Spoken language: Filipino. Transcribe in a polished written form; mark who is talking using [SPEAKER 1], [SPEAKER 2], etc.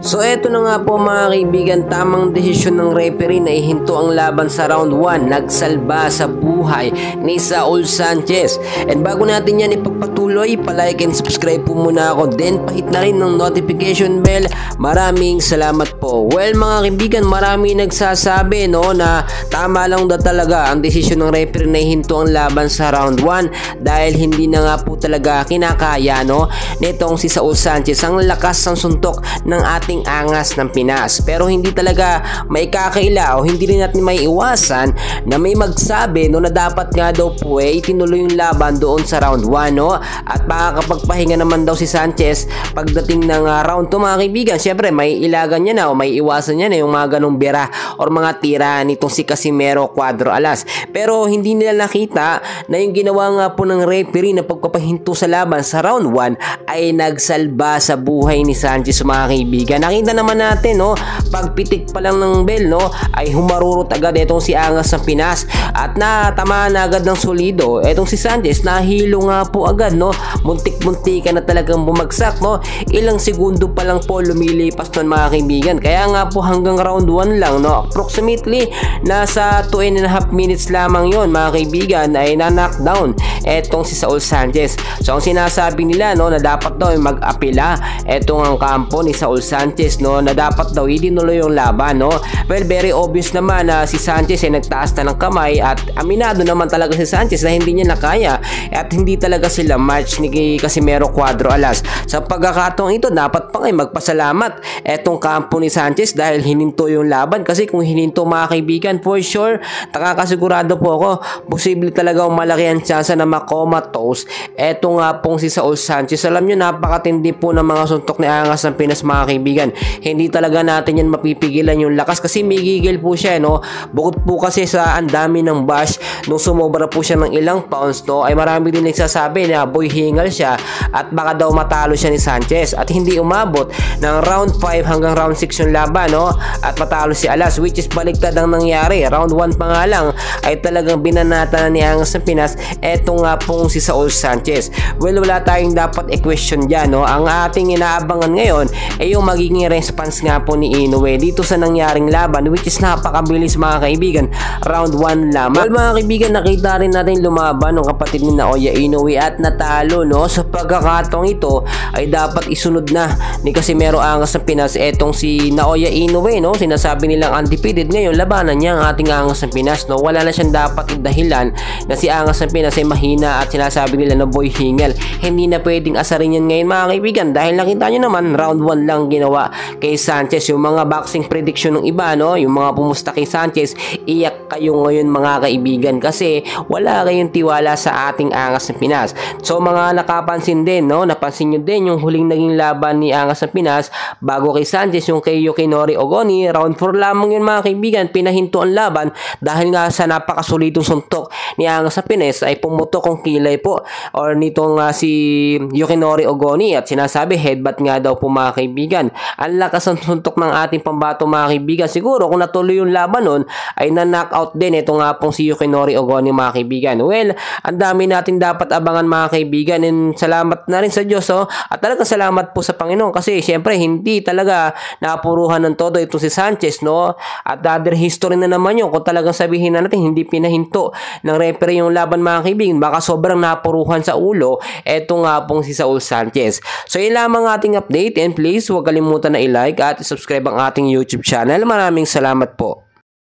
[SPEAKER 1] So eto na nga po mga kaibigan, tamang desisyon ng referee na ihinto ang laban sa round 1, nagsalba sa buhay ni Saul Sanchez. And bago natin yan ipagpatuloy, palike and subscribe po muna ako, then pahit na rin ng notification bell. Maraming salamat po. Well mga kaibigan, marami nagsasabi na tama lang daw talaga ang desisyon ng referee na ihinto ang laban sa round 1 dahil hindi na nga po talaga kinakaya nitong si Saul Sanchez ang lakas ng suntok ng ating angas ng Pinas. Pero hindi talaga may kakaila o hindi rin natin may iwasan na may magsabi na dapat nga daw po itinuloy yung laban doon sa round 1 at makakapagpahinga naman daw si Sanchez pagdating ng round 2 mga kaibigan. Syempre may ilagan niya na o may iwasan niya na yung mga ganong bira o mga tira nitong si Casimero Cuadro Alas. Pero hindi nila nakita na yung ginawa nga po ng referee na pagpapahinto sa laban sa round 1 ay nagsalba sa buhay ni Sanchez mga kaibigan. Nakita naman natin pagpitik pa lang ng bell ay humarurot agad itong si Angas ng Pinas at natamaan na agad ng solido itong si Sanchez. Nahilo nga po agad muntik-muntika na talagang bumagsak ilang segundo pa lang po lumilipas nun mga kaibigan. Kaya nga po hanggang round 1 lang approximately nasa 2.5 minutes lamang yon mga kaibigan ay na-knockdown etong si Saul Sanchez. So ang sinasabi nila na dapat daw mag-apela etong ang kampo ni Saul Sanchez na dapat daw idinuloy yung laban Well, very obvious naman na si Sanchez ay nagtaas na ng kamay at aminado naman talaga si Sanchez na hindi niya nakaya at hindi talaga sila match ni Casimero Cuadro Alas. Sa pagkakataong ito dapat pa magpasalamat etong kampo ni Sanchez dahil hininto yung laban, kasi kung hininto mga kaibigan, for sure nakakasigurado po ako posible talaga malaki ang tsansa na makomatose eto nga pong si Saul Sanchez. Alam nyo, napakatindi po ng mga suntok ni Angas ng Pinas mga kaibigan. Hindi talaga natin yan mapipigilan yung lakas kasi may gigil po siya bukod po kasi sa ang dami ng bash nung sumobra po siya ng ilang pounds ay marami din nagsasabi na boy hingal siya at baka daw matalo siya ni Sanchez at hindi umabot ng round 5 hanggang round 6 yung laban at matalo si Alas, which is baliktad ang nangyari. Round 1 pa nga lang ay talagang binanata na ni Angas ng Pinas eto nga pong si Saul Sanchez. Well, wala tayong dapat i-question dyan ang ating inaabangan ngayon ay yung magiging response nga po ni Inoue dito sa nangyaring laban, which is napakabilis mga kaibigan, round 1 lamang. Well mga kaibigan, nakita rin natin lumaban ng kapatid ni Naoya Inoue at natalo sa pagkakataong ito ay dapat isunod na ni Casimero Angas ng Pinas etong si Naoya Inoue sinasabi nilang undefeated ngayon labanan niya ang ating Angas ng Pinas wala na siyang dapat idahilan na si Angas ng Pinas ay mahina at sinasabi nila na boy hingal. Hindi na pwedeng asarin yan ngayon mga kaibigan dahil nakita nyo naman round 1 lang ginawa kay Sanchez. Yung mga boxing prediction ng iba yung mga pumusta kay Sanchez, iyak kayo ngayon mga kaibigan kasi wala kayong tiwala sa ating Angas ng Pinas. So mga nakapansin din napansin nyo din yung huling naging laban ni Angas ng Pinas bago kay Sanchez, yung kay Yukinori Ogoni, round 4 lamang yun mga kaibigan, pinahinto ang laban dahil nga sa napakasulitong suntok ni Angas ng Pinas ay pumutok ang kilay po or nitong si Yukinori Ogoni at sinasabi headbutt nga daw po mga kaibigan. Ang lakas ng suntok ng ating pambato mga kaibigan. Siguro kung natuloy yung laban nun ay na-knockout din ito nga pong si Yukinori Ogoni mga kaibigan. Well, ang dami natin dapat abangan mga kaibigan, and salamat na rin sa Diyos at talagang salamat po sa Panginoon kasi syempre hindi talaga napuruhan ng todo ito si Sanchez at other history na naman yun kung talagang sabihin na natin hindi pinahinto ng referee yung laban mga kaibigan, baka sobrang napuruhan sa ulo eto nga pong si Saul Sanchez. So yun lamang ating update, and please huwag kalimutan na i-like at subscribe ang ating YouTube channel. Maraming salamat po.